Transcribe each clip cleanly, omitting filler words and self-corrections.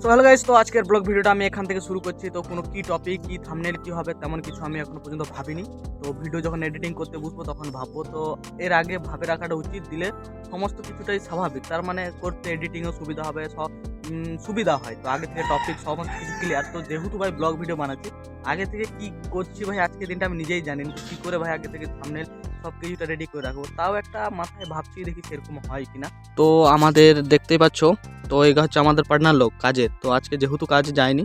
তো hello guys, তো আজকের ব্লগ ভিডিওটা আমি এখান থেকে শুরু করছি। তো কোনো কি টপিক কি থাম্বনেল কি হবে তেমন কিছু আমি এখনো পর্যন্ত ভাবিনি। তো ভিডিও যখন এডিটিং করতে বসবো তখন ভাববো। তো এর আগে ভাবে রাখাটা উচিত, দিলে সমস্ত কিছুটাই স্বাভাবিক, তার মানে করতে এডিটিংও সুবিধা হবে, সব সুবিধা হয়। তো আগে থেকে টপিক সমস্ত কিছু ক্লিয়ার। তো যেহেতু ভাই ব্লগ ভিডিও বানাচ্ছি, আগে থেকে কি করছি ভাই আজকের দিনটা আমি নিজেই জানি, তো কী করে ভাই আগে থেকে থাম্বনেল সব কিছুটা রেডি করে রাখবো, তাও একটা মাথায় ভাবছি, দেখি সেরকম হয় কিনা। তো আমাদের দেখতেই পাচ্ছ, তো এগা হচ্ছে আমাদের পার্টনার লোক কাজের। তো আজকে যেহেতু কাজে যায়নি,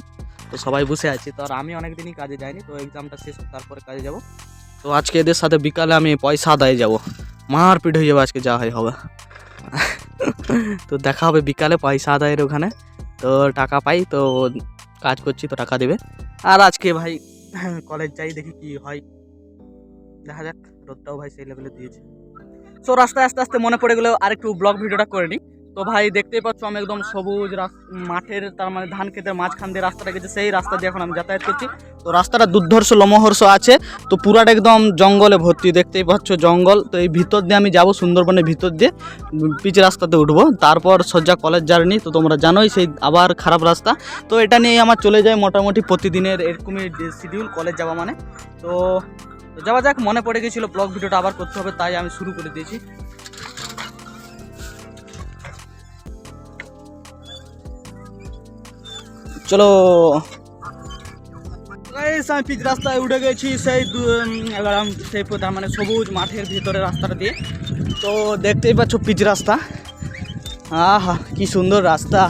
তো সবাই বসে আছি। তো আর আমি অনেকদিনই কাজে যাইনি, তো এক্সামটা শেষ হোক তারপরে কাজে যাব। তো আজকে এদের সাথে বিকালে আমি পয়সা আদায় যাব, মারপিট হয়ে যাবে আজকে, যা হয় হবে। তো দেখা হবে বিকালে পয়সা আদায়ের ওখানে। তো টাকা পাই, তো কাজ করছি তো টাকা দেবে। আর আজকে ভাই কলেজ যাই, দেখি কি হয়, দেখা যাক। রোদটাও ভাই সেই লেভেলে দিয়েছে। সো রাস্তায় আস্তে আস্তে মনে পড়ে গেলেও আর একটু ব্লগ ভিডিওটা করে নিই। তো ভাই দেখতেই পাচ্ছ আমি একদম সবুজ মাঠের, তার মানে ধান ক্ষেতের মাঝখান দিয়ে রাস্তাটা গেছে, সেই রাস্তা দিয়ে এখন আমি যাতায়াত করছি। তো রাস্তাটা দুর্ধর্ষ লোমহর্ষ আছে, তো পুরাটা একদম জঙ্গলে ভর্তি, দেখতেই পাচ্ছ জঙ্গল। তো এই ভিতর দিয়ে আমি যাব, সুন্দরবনের ভিতর দিয়ে পিচ রাস্তাতে উঠবো, তারপর সোজা কলেজ জার্নি। তো তোমরা জানোই সেই আবার খারাপ রাস্তা। তো এটা নিয়েই আমার চলে যায় মোটামুটি প্রতিদিনের এরকমই শিডিউল, কলেজ যাওয়া মানে। তো যাওয়া যাক, মনে পড়ে গেছিলো ব্লগ ভিডিওটা আবার করতে হবে, তাই আমি শুরু করে দিয়েছি। চলো আমি পিচ রাস্তায় উঠে গেছি, সেই তার মানে সবুজ মাঠের ভিতরে রাস্তাটা দিয়ে। তো দেখতেই পাচ্ছ পিচ রাস্তা, আহা কি সুন্দর রাস্তা।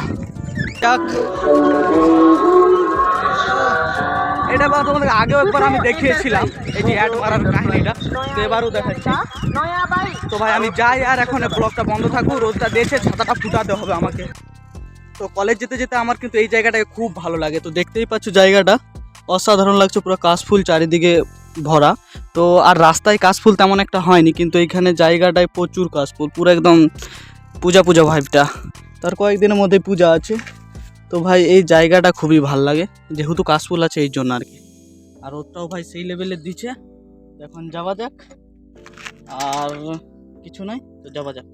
এটা বা তোমাদের আগেও একবার আমি দেখিয়েছিলাম, এই যে অ্যাড মারার কাহিনীটা, তো এবারও দেখাচ্ছি। তো ভাই আমি যাই, আর এখন ব্লগটা বন্ধ থাকুক, রোদটা দিয়েছে, ছাতাটা ফুটাতে হবে আমাকে। তো কলেজ যেতে যেতে আমার কিন্তু এই জায়গাটাকে খুব ভালো লাগে। তো দেখতেই পাচ্ছ জায়গাটা অসাধারণ লাগছে, পুরো কাশফুল চারিদিকে ভরা। তো আর রাস্তায় কাশফুল তেমন একটা হয়নি, কিন্তু এইখানে জায়গাটায় প্রচুর কাশফুল, পুরো একদম পূজা পূজা ভাইবটা। তার কয়েকদিনের মধ্যে পূজা আছে। তো ভাই এই জায়গাটা খুবই ভাল লাগে, যেহেতু কাশফুল আছে এই জন্য আর কি। আর ওটাও ভাই সেই লেভেলের দিচ্ছে। এখন যাওয়া যাক, আর কিছু নয়, তো যাওয়া যাক।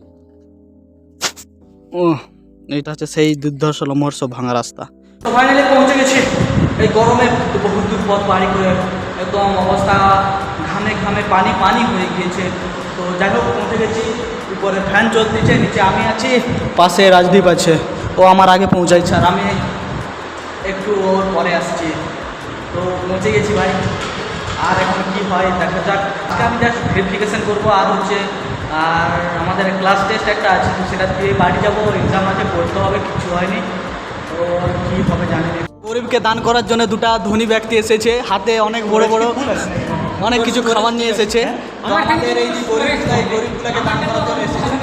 ও এইটা হচ্ছে সেই দুর্ধর্ষ লোমহর্ষ ভাঙা রাস্তা। তো ফাইনালি পৌঁছে গেছি, এই গরমে বহুত দূর পথ পাড়ি করে, একদম অবস্থা ঘামে ঘামে পানি পানি হয়ে গিয়েছে। তো যাই হোক পৌঁছে গেছি, উপরে ফ্যান চলতেছে, নিচে আমি আছি, পাশে রাজদীপ আছে, ও আমার আগে পৌঁছাইছে আর আমি একটু ওর পরে আসছি। তো পৌঁছে গেছি ভাই, আর এখন কি হয় দেখা যাক। আজকে আমি জাস্ট ভেরিফিকেশান করবো, আর হচ্ছে আর আমাদের ক্লাস টেস্ট একটা আছে, তো সেটা দিয়ে বাড়ি যাবো, এক্সাম আছে, পড়তে হবে, কিছু হয়নি। তো কী হবে জানি না। গরিবকে দান করার জন্য দুটা ধনী ব্যক্তি এসেছে, হাতে অনেক বড় বড় অনেক কিছু খাবার নিয়ে এসেছে। তো আমাদের এই গরিবগুলোকে দান করার জন্য এসেছে।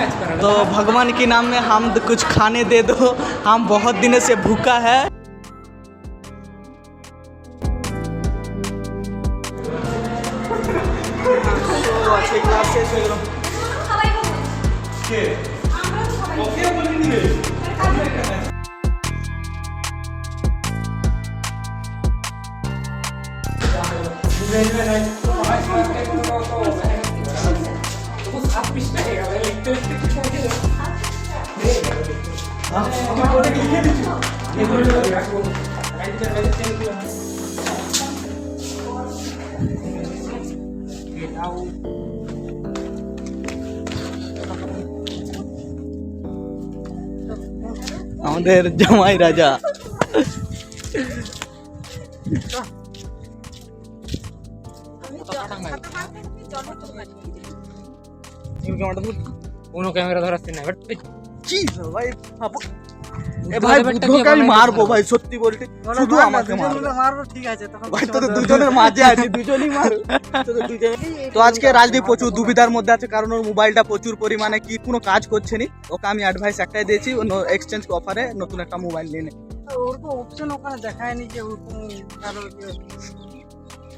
তো ভগবান কি নাম में हम कुछ खाने दे दो, हम बहुत दिन से भूखा है। আজকে ক্লাস শেষ হয়ে গেল। আমাদের জামাই রাজা। কোনো ক্যামেরা ধরাচ্ছে না, বাট কি ভাই এ ভাই বুদ্ধকে আমি মারবো ভাই, সত্যি বলতে শুধু আমাকে মারবো, ঠিক আছে তখন ভাই তোদের দুজনের মাঝে আছে, দুজনই মার তোদের দুজনে। তো আজকে রাজদীপ প্রচুর দুবিধার মধ্যে আছে, কারণ ওর মোবাইলটা প্রচুর পরিমাণে কি কোনো কাজ করছে নি। ওকে আমি অ্যাডভাইস একটাই দিয়েছি, এক্সচেঞ্জ অফারে নতুন একটা মোবাইল নিয়ে নে। ওর তো অপশন ওখানে দেখায়নি যে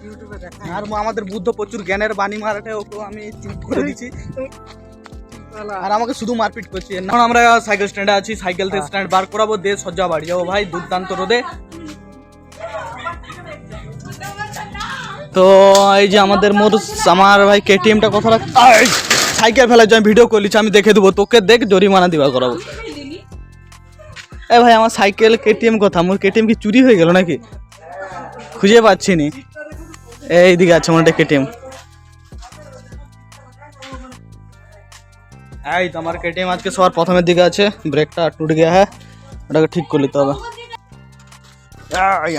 ইউটিউবে দেখায়। আর আমাদের বুদ্ধ প্রচুর জ্ঞানের বাণী মারাটে ওকে আমি চুপ করে দিচ্ছি, আর আমাকে শুধু মারপিট করছি। এখন আমরা সাইকেল স্ট্যান্ডে আছি, সাইকেল থেকে স্ট্যান্ড বার করাবো, দিয়ে সজ্জা বাড়ি যাবো ভাই, দুর্দান্ত রোদে। তো এই যে আমাদের আমার ভাই কেটিএমটা কথা রাখ, সাইকেল ফেলার জন্য ভিডিও করলিছি, আমি দেখে দেবো তোকে, দেখ জরিমানা দিবা করাবো। এ ভাই আমার সাইকেল কেটিএম কথা, আমার কেটিএম কি চুরি হয়ে গেল নাকি? খুঁজে পাচ্ছি নি। এইদিকে আছে আমার কেটিএম। এই তো আমার কেটিএম আজকে সবার প্রথমের দিকে আছে, ব্রেকটা টুট গিয়া হ্যাঁ, ওটাকে ঠিক করে নিতে হবে।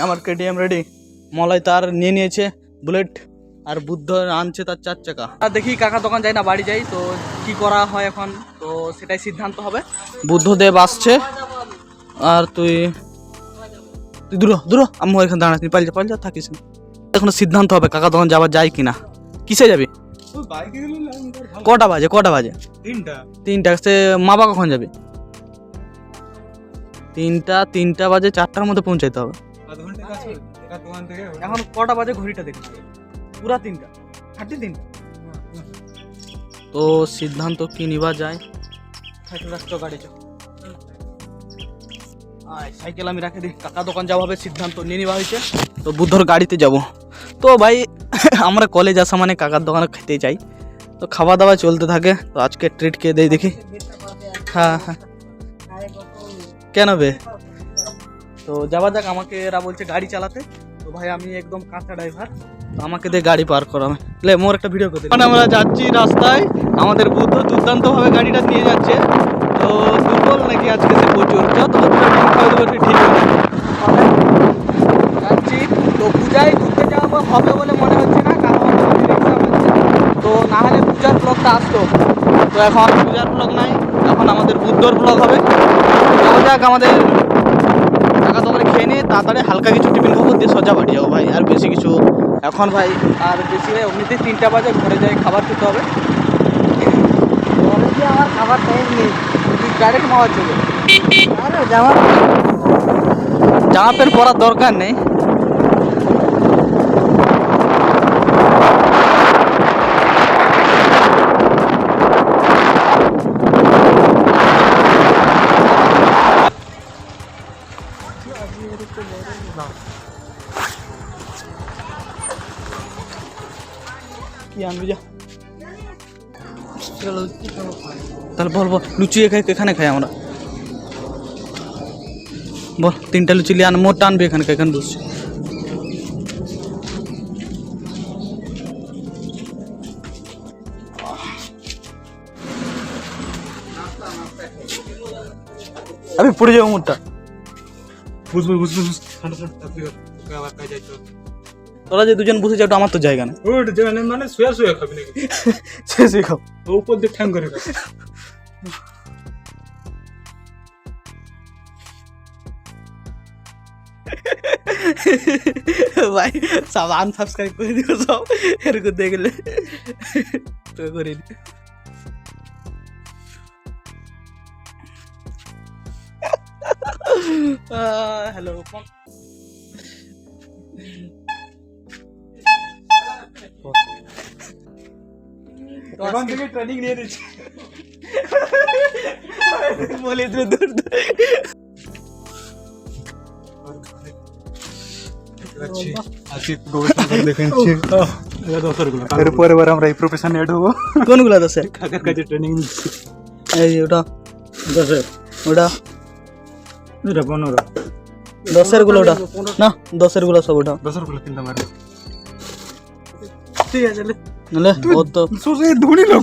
আমার কেটিএম রেডি। মলয় তার নিয়ে নিয়েছে বুলেট, আর বুদ্ধ আনছে তার 4 চাকা। আর দেখি কাকা দোকান যাই না বাড়ি যাই, তো কি করা হয় এখন তো সেটাই সিদ্ধান্ত হবে। বুদ্ধদেব আসছে, আর তুই দূর দূর আমি এখানে দাঁড়াচ্ছি, পালিয়ে যা থাকিস না। এখন সিদ্ধান্ত হবে কাকা দোকান যাওয়া যায় কিনা। কিসে যাবি? কটা বাজে? 3টা। সে মা বাবা কখন যাবে? 3টা বাজে, 4টার মধ্যে পৌঁছাইতে হবে। এখন কটা বাজে ঘড়িটা দেখি, পুরা 3:30। তো সিদ্ধান্ত কি নিবা যায়? গাড়ি সাইকেল আমি রাখে দিই, কাকা দোকান যাওয়া হবে, সিদ্ধান্ত নিয়ে নেওয়া হয়েছে। তো বুদ্ধর গাড়িতে যাব। তো ভাই আমরা কলেজ আসা মানে কাকার দোকানে খেতে চাই, তো খাওয়া দাওয়া চলতে থাকে। তো আজকে ট্রিট খেয়ে দেই দেখি। হ্যাঁ হ্যাঁ কেন বে? তো যাওয়া যাক। আমাকে এরা বলছে গাড়ি চালাতে, তো ভাই আমি একদম কাঁচা ড্রাইভার, তো আমাকে দিয়ে গাড়ি পার করাবে। লে মোর একটা ভিডিও করতে। মানে আমরা যাচ্ছি রাস্তায়, আমাদের বুদ্ধ দুর্দান্তভাবে গাড়িটা নিয়ে যাচ্ছে। তো দুর্বল নাকি আজকে সে প্রচুর, যত ঠিক যাচ্ছি। তো পূজায় ঘুরতে যাওয়া হবে বলে মনে হচ্ছে না, কারণ তো না হলে পূজার ব্লগটা আসতো। তো এখন পূজার ব্লগ নাই, এখন আমাদের বুদ্ধর ব্লগ হবে। যাওয়া যাক। আমাদের টাকা দোকানে খেয়ে নিয়ে তাড়াতাড়ি হালকা কিছু টিফিন খাবো, দিয়ে সোজা বাড়ি যাবো ভাই। আর বেশি কিছু এখন ভাই আর বেশি ভাই, এমনিতে 3টা বাজে, ঘরে যাই খাবার খেতে হবে। আমার খাবার টাইম নেই, ডাইরেক্ট মাওয়া চলে। আরে জামা প্যান্ট পরার দরকার নেই। কি আনবি যা, তাহলে বল লুচি এখানে খাই আমরা। বল 3টা লুচি লিয়ে আন, মোট আনবি এখানে বসছি। আমি পড়ে যাবো মোটটা। তোরা যে দুজন বসে যাও, আমার তো জায়গা না। মানে শুয়ে খাবি নাকি? শুয়ে খাও, উপর দিয়ে ঠ্যাং করে ভাই সব আনসাবস্ক্রাইব করে দিও সব, এরকম দেখলে তো করে নি। হ্যালো এখন থেকে ট্রেনিং নিয়ে নিচ্ছি। বলে দূর এরপরে আমরা এই প্রফেশনে এড হবো। কোনগুলো আছে? কাকার কাছে ট্রেনিং নিচ্ছি। এই ওটা 10, ওটা 15, 10 গুলো, ওটা না 10 গুলো সব, ওটা 10 গুলো কিনতে পারবো। ঠিক আছে নালে ও তো ধনী লোক,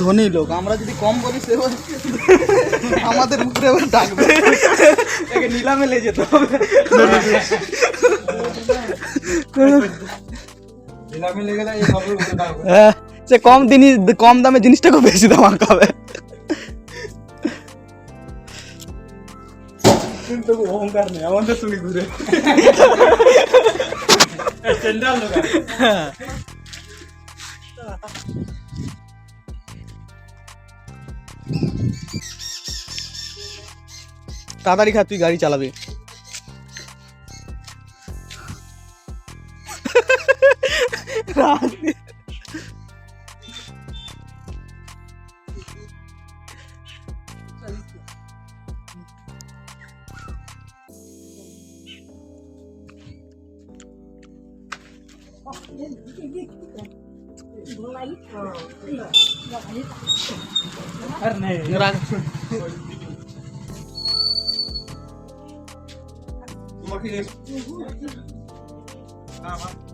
ধনী লোক। আমরা যদি কম বলি সে আমাদের উপরে ডাকবে, একে নিলামে লে যেতে হবে। সে কম দামে জিনিসটাকে বেশি দাম আঁকাবে। কিন্তু অহংকার নেই আমাদের, তুমি ঘুরে তাড়াতাড়ি খা, তুই গাড়ি চালাবি।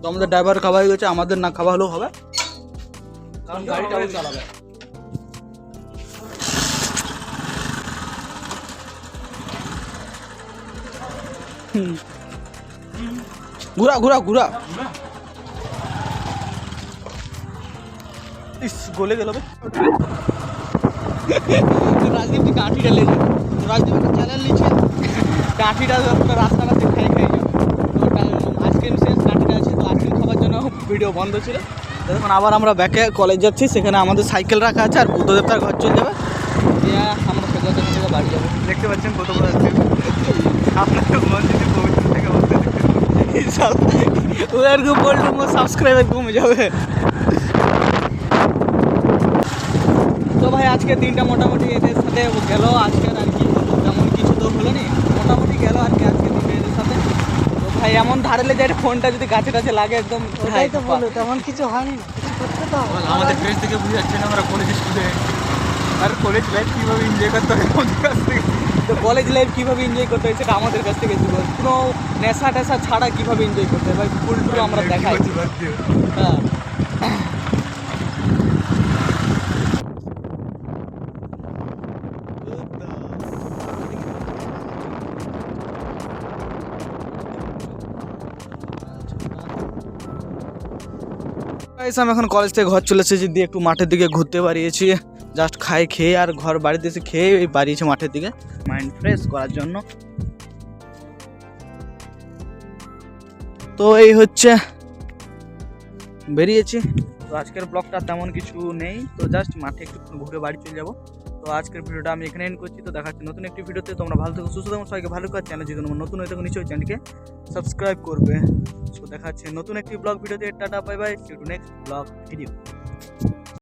তো আমাদের ড্রাইভার খাওয়া হয়ে গেছে, আমাদের না খাওয়া হলেও হবে, কারণ গাড়িটা ও চালাবে। ঘুরা ঘুরা ঘুরা, ইস গলে গেল বে। রাজদীপ তুই কাঠিটা লেগে, রাজদীপ একটা চ্যানেল নিচ্ছে, কাঠিটা রাস্তাটা খাই খাই যাবে। তো আইসক্রিম শেষ, কাঠিটা আছে, তো আইসক্রিম খাবার জন্য ভিডিও বন্ধ ছিল। দেখুন আবার আমরা ব্যাকে কলেজ যাচ্ছি, সেখানে আমাদের সাইকেল রাখা আছে, আর বুদ্ধদেবতার ঘর চলে যাবে, দিয়ে আমরা সেখান থেকে বাড়ি যাবো। দেখতে পাচ্ছেন কত বড় আছে আপনাকে মসজিদে পবিত্র থেকে বলতে ওদের को बोल दूंगा সাবস্ক্রাইবার কমে যাবে। তো ভাই আজকে দিনটা মোটামুটি এদের সাথে গেল, আজকের আর কি তেমন কিছু তো হলো নি, মোটামুটি গেল আর কি আজকে দিনটা এদের সাথে। তো ভাই এমন ধারেলে যায় ফোনটা যদি গাছে টাছে লাগে একদম ওটাই তো বলো, তেমন কিছু হয়নি, কিছু করতে তো হবে। আমাদের ফ্রেন্ড থেকে বুঝে যাচ্ছে না আমরা কলেজ স্টুডেন্ট, আর কলেজ লাইফ কীভাবে এনজয় করতে হয় আমাদের কাছ থেকে। তো কলেজ লাইফ কীভাবে এনজয় করতে হয় সেটা আমাদের কাছ থেকে শিখো, কোনো নেশা টেশা ছাড়া কীভাবে এনজয় করতে হয় ভাই, ফুল টুল আমরা দেখাই। হ্যাঁ গাইস, আমি এখন কলেজ থেকে ঘর চলে এসেছি, দিয়ে একটু মাঠের দিকে ঘুরতে বাড়িয়েছি, জাস্ট খাই খেয়ে আর ঘর বাড়িতে এসে খেয়ে বাড়িয়েছি মাঠের দিকে মাইন্ড ফ্রেশ করার জন্য। তো এই হচ্ছে বেরিয়েছি। তো আজকের ব্লগটা তেমন কিছু নেই, তো জাস্ট মাঠে একটু ঘুরে বাড়ি চলে যাবো। তো আজকের ভিডিওটা আমি এখানে এন্ড করছি। তো দেখা হচ্ছে নতুন একটি ভিডিওতে, তোমরা ভালো থেকো, সুস্থ থাকো, সবাইকে ভালো করে চ্যানেল যদি তোমরা নতুন হয়ে থাকো নিশ্চয়ই চ্যানেলকে সাবস্ক্রাইব করবে। তো দেখা হচ্ছে নতুন একটি ব্লগ ভিডিওতে, tata bye bye, see you to next blog video.